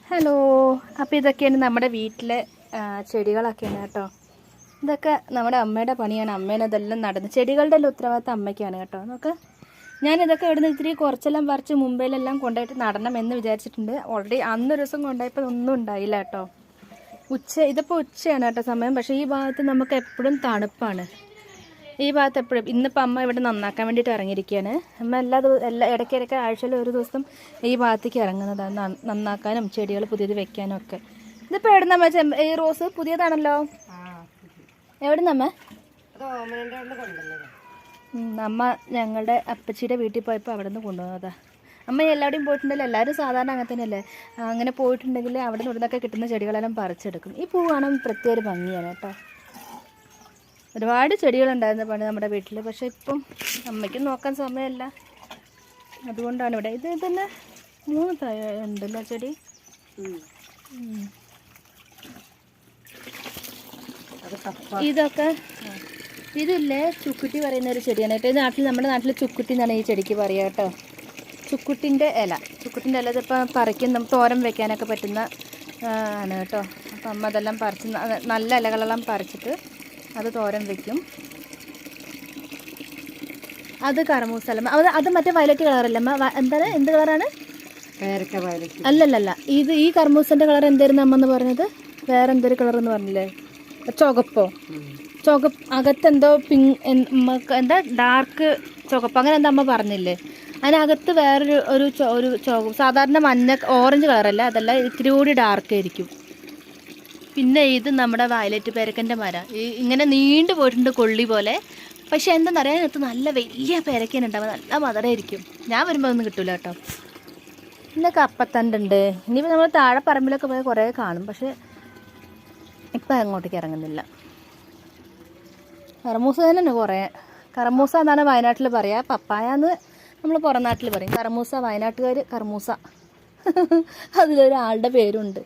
Hello, അപ്പോൾ ഇതൊക്കെയാണ് നമ്മുടെ വീട്ടിലെ ചെടികളൊക്കെയാണ് കേട്ടോ. ഇതൊക്കെ നമ്മുടെ അമ്മയുടെ പണിയാണ്. അമ്മേനെ ഇതെല്ലാം നടന്ന് ചെടികളുടെ എല്ലാം ഉത്തരവാദിത്തം അമ്മയ്ക്കാണ് കേട്ടോ. നമുക്ക് ഞാനിതൊക്കെ ഇവിടുന്ന് ഇത്തിരി കുറച്ചെല്ലാം പറിച്ച് മുംബൈയിലെല്ലാം കൊണ്ടുപോയിട്ട് നടണം എന്ന് വിചാരിച്ചിട്ടുണ്ട്. ഓൾറെഡി അന്നൊരു ദിവസം കൊണ്ടുപോയപ്പോൾ ഒന്നും ഉണ്ടായില്ല കേട്ടോ. ഇതിപ്പോൾ ഉച്ചയാണ് കേട്ടോ സമയം. പക്ഷേ ഈ ഭാഗത്ത് നമുക്ക് എപ്പോഴും തണുപ്പാണ്. ഈ ഭാഗത്ത് എപ്പോഴും ഇന്നിപ്പോൾ അമ്മ ഇവിടെ നന്നാക്കാൻ വേണ്ടിയിട്ട് ഇറങ്ങിയിരിക്കുകയാണ്. അമ്മ ഇടയ്ക്കിടയ്ക്ക് ആഴ്ചയിൽ ഒരു ദിവസം ഈ ഭാഗത്തേക്ക് ഇറങ്ങുന്നതാണ് നന്നാക്കാനും ചെടികൾ പുതിയത് വെക്കാനും ഒക്കെ. ഇതിപ്പോൾ എവിടുന്നമ്മ ഈ റോസ് പുതിയതാണല്ലോ? എവിടുന്നമ്മ? അമ്മ ഞങ്ങളുടെ അപ്പച്ചിയുടെ വീട്ടിൽ പോയപ്പോൾ അവിടെ നിന്ന് കൊണ്ടുവന്നതാ. അമ്മ എല്ലാവരുടെയും പോയിട്ടുണ്ടല്ലോ. എല്ലാവരും സാധാരണ അങ്ങനെ തന്നെയല്ലേ, അങ്ങനെ പോയിട്ടുണ്ടെങ്കിൽ അവിടെ നിന്ന് ഇവിടുന്നൊക്കെ കിട്ടുന്ന ചെടികളെല്ലാം പറിച്ചെടുക്കും. ഈ പൂ കാണാൻ പ്രത്യേക ഒരു ഭംഗിയാണ് കേട്ടോ. ഒരുപാട് ചെടികളുണ്ടായിരുന്നു പണ്ട് നമ്മുടെ വീട്ടിൽ. പക്ഷേ ഇപ്പം അമ്മയ്ക്ക് നോക്കാൻ സമയമല്ല, അതുകൊണ്ടാണ് ഇവിടെ. ഇത് തന്നെ 3 ഉണ്ടല്ലോ ചെടി. ഇതൊക്കെ ഇതില്ലേ ചുക്കുട്ടി പറയുന്ന ഒരു ചെടിയാണ് കേട്ടോ. ഇത് നമ്മുടെ നാട്ടിൽ ചുക്കുട്ടി എന്നാണ് ഈ ചെടിക്ക് പറയുക കേട്ടോ. ചുക്കുട്ടിൻ്റെ ഇല ഇതിപ്പോൾ പറിക്കും, നമുക്ക് തോരൻ വെക്കാനൊക്കെ പറ്റുന്ന ആണ് കേട്ടോ. അപ്പം അമ്മ അതെല്ലാം പറിച്ച് നല്ല ഇലകളെല്ലാം പറിച്ചിട്ട് അത് തോരൻ വെക്കും. അത് കർമൂസലം. അത് മറ്റേ വയലറ്റ് കളറല്ല എന്താണ്, എന്ത് കളറാണ്? അല്ലല്ല, ഈ കർമൂസൻ്റെ കളർ എന്തായിരുന്നു അമ്മ എന്ന് പറഞ്ഞത്? വേറെ എന്തൊരു കളർ എന്ന് പറഞ്ഞില്ലേ? ചുവപ്പോ? അകത്തെന്തോ എന്താ ഡാർക്ക് ചുവപ്പ് അങ്ങനെ എന്താ അമ്മ പറഞ്ഞില്ലേ? അതിനകത്ത് വേറൊരു ഒരു സാധാരണ മഞ്ഞ ഓറഞ്ച് കളറല്ല, അതല്ല, ഇത്തിരി കൂടി ഡാർക്ക് ആയിരിക്കും. പിന്നെ ഇത് നമ്മുടെ വയലറ്റ് പേരക്കൻ്റെ മരം. ഇങ്ങനെ നീണ്ടു പോയിട്ടുണ്ട് കൊള്ളി പോലെ. പക്ഷെ എന്താണെന്നറിയാൻ ഇതിനകത്ത് നല്ല വലിയ പേരക്കനുണ്ടാവുക, നല്ല മധുരമായിരിക്കും. ഞാൻ വരുമ്പോൾ ഒന്നും കിട്ടില്ല കേട്ടോ. പിന്നെ കപ്പത്തണ്ടുണ്ട്. ഇനിയിപ്പോൾ നമ്മൾ താഴെ പറമ്പിലൊക്കെ പോയി കുറേ കാണും, പക്ഷെ ഇപ്പം അങ്ങോട്ടേക്ക് ഇറങ്ങുന്നില്ല. കർമൂസ തന്നെ കുറേ. കർമൂസ എന്നാണ് വയനാട്ടിൽ പറയുക, പപ്പായ എന്ന് നമ്മൾ പുറം നാട്ടിൽ പറയും. കർമൂസ, വയനാട്ടുകാർ കർമൂസ. അതിലൊരാളുടെ പേരുണ്ട്.